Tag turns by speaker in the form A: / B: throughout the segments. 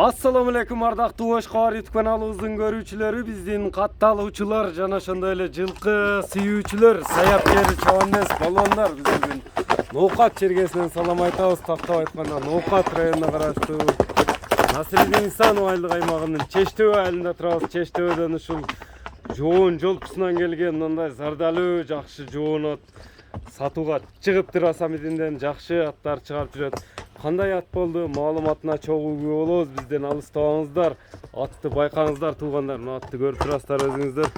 A: Assalamu alaikum ардактуу Ош Кабар YouTube каналыбыздын көрүүчүлөрү, биздин катталуучулар жана ошондой эле жылкы сүйүүчүлөр, саяпкер, чабандес, балуандар биз бүгүн Ноокат чергесинен салам айтабыз. Тактап айтканда Ноокат районуна караштуу Насирдин Исанов айлык аймагынын Чечтөө айылында турабыз. Чечтөөдөн ушул жоон жолпусунан келген мындай зардалуу жакшы жоон ат сатууга чыгыптыр. Асамидинден жакшы аттар чыгарып жүрөт. Кандай ат болду? Маалыматына чогуу күбө болобуз. Бизден алыстабаңыздар. Атты байкаңыздар туугандар. Мына атты көрүп турасыздар өзүңүздөр.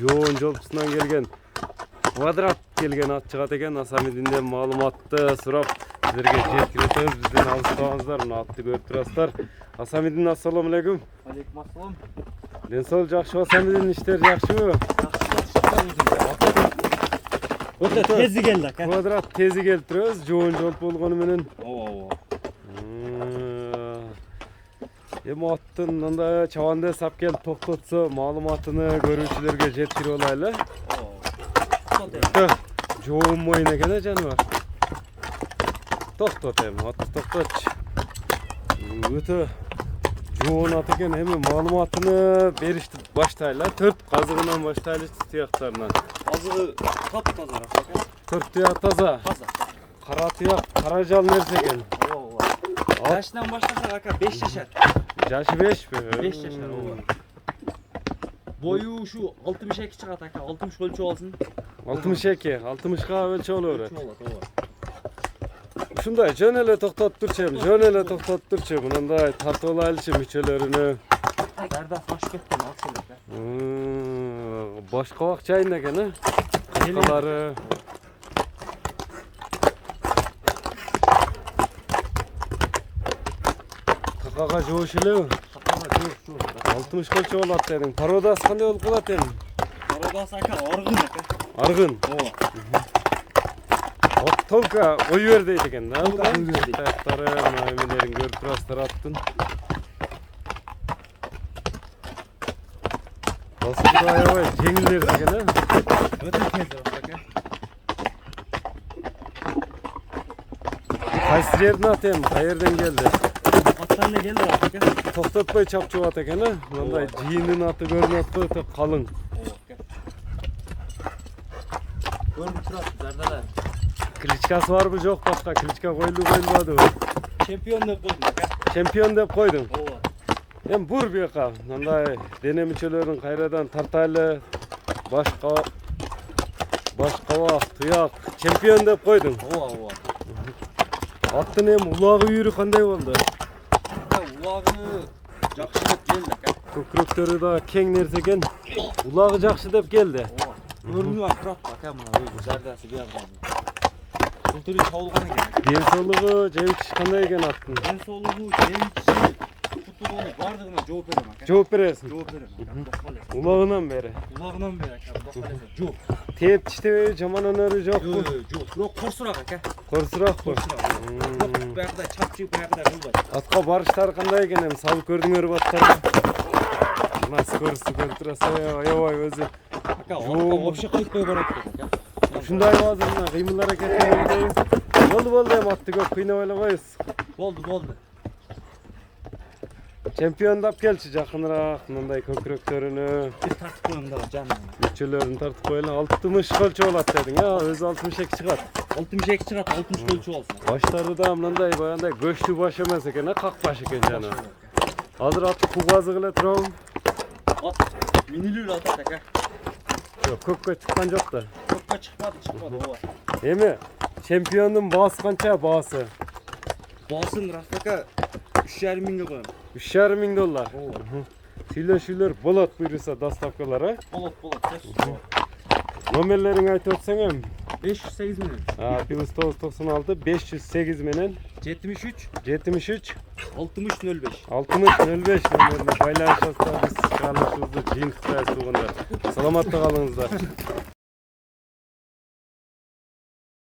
A: Жоон жолпусунан келген квадрат келген ат чыгат экен. Асамидинден маалыматты сурап силерге жеткиребиз. Бизден алыстабаңыздар. Мына атты көрүп турасыздар. Асамидин, ассаламу алейкум.
B: Алейкум ассалам.
A: Ден соолук жакшыбы? Асамидин иштери жакшыбы?
B: Өтө тези келди ака.
A: Квадрат тези келип турабыз. Жоон жолп болгону менен.
B: Ооба.
A: Эми аттын мындай чабандес алып келип токтотсо, маалыматыны көрүүчүлөргө жеткирип алайлы. Жоон моюн экен жаныбар. Токтот эми, атты токтотчу. Өтө жоон ат экен. Эми маалыматыны беришти баштайлы. 4 казыгынан баштайлы, тияктарынан.
B: Азыгы таптаза ака.
A: 4 тияк таза. Кара тияк, кара жал нерсе экен.
B: Ооба. Жашынан баштасак ака 5 жашар.
A: Жашы 5пи?
B: 5 жашар, ооба. Бою ушу 62 чыгат ака, 60 өлчөп алсын.
A: 62, 60га өлчөп алып берет.
B: Ооба.
A: Ушундай жөн эле токтотуп турчу, жөн эле токтотуп турчу. Мындай тартып алайлычы мүчөлөрүнө.
B: Зарда фаш кеткен алсын ака.
A: Баш кабак жайын экен, э? Калары. Такага жоош элеби?
B: Такага жоош.
A: 60 өлчөп алат дедиң. Породасы кандай болуп калат эми?
B: Породасы ака аргын ака.
A: Аргын.
B: Ооба.
A: Толка ой бер дейт экен, да?
B: Толка ой бер дейт.
A: Таяктары, эмелерин көрүп турасыздар аттын. Басып аябай жеңилдер экен, э?
B: Өтө тез ака.
A: Кайсы жердин аты эми? Кай жерден келди?
B: Аттан эле келди ака.
A: Токтотпой чапчып ат экен, э? Мындай жийиндин аты көрүнүп атпайбы, өтө калың.
B: Көрүнүп турат зардалар.
A: Кличкасы барбы, жок башка? Кличка коюлбадыбы?
B: Чемпион деп койдум ака.
A: Чемпион деп койдуң.
B: Ооба.
A: Эми бур бияка, мындай дене мүчөлөрүн кайрадан тартайлы. Баш кабак, туяк, чемпион деп койдуң.
B: Ооба.
A: Аттын эми улагы үйүрү кандай болду?
B: Улагы жакшы деп келди ака.
A: Көкүрөктөрү да кең нерсе экен. Улагы жакшы деп келди.
B: Ооба. Көрүнүп турат ака мына өзү зардасы бияктан. Бул түрү чабылган экен.
A: Ден соолугу, жебич кандай экен аттын?
B: Ден соолугу, жемичи, кутугу бардыгына жооп берем ака.
A: Жооп бересиң.
B: Жооп берем ака.
A: Улагынан бери.
B: Улагынан бери ака. Бакаласа жооп.
A: Тээп тиштебей, жаман өнөрү жокпу?
B: Жооп. Бирок корсураак ака.
A: Корсуракпы?
B: Баягыдай чапчып баягыдай кылбайт.
A: Атка барыштары кандай экен эми? Салып көрдүңөрбү аттарды? Мына скоросту көрүп турасыз, аябай өзү.
B: Ака, атка вообще кайтпай барат ака.
A: Ушундай азыр мына кыймыл аракеттерди. Болду эми атты көп кыйнабай эле коебуз.
B: Болду.
A: Чемпиондап келчи жакыныраак, мындай көкүрөктөрүнө,
B: Бир тартып коем да жанына.
A: мүчөлөрүн тартып коелу. 60 өлчөп алат дедиң, а? Өзү 62 чыгат.
B: 62 чыгат, 60 өлчөп алсын.
A: Баштары да мындай баягындай көчтүү баш эмес экен, как баш экен жана. Азыр атты кугазык эле турабы?
B: Ат минилүү атат ака.
A: Жок, көккө чыккан жок да.
B: Көккө чыкпады, ооба.
A: Эми чемпиондун баасы канча баасы?
B: Басын Рафака 3,5 миңге коем.
A: 3,5 миң доллар.
B: Ооба.
A: Сүйлөшүүлөр болот буйруса доставкалар, э?
B: Болот.
A: Номерлериңи айтып өтсөң эми?
B: 508 менен.
A: +996 508 менен
B: 73
A: 6005
B: 6005
A: номерине байланышасыздар. Биз чыгарылышыбызды жыйынтыктайбыз туугандар. Саламатта калыңыздар.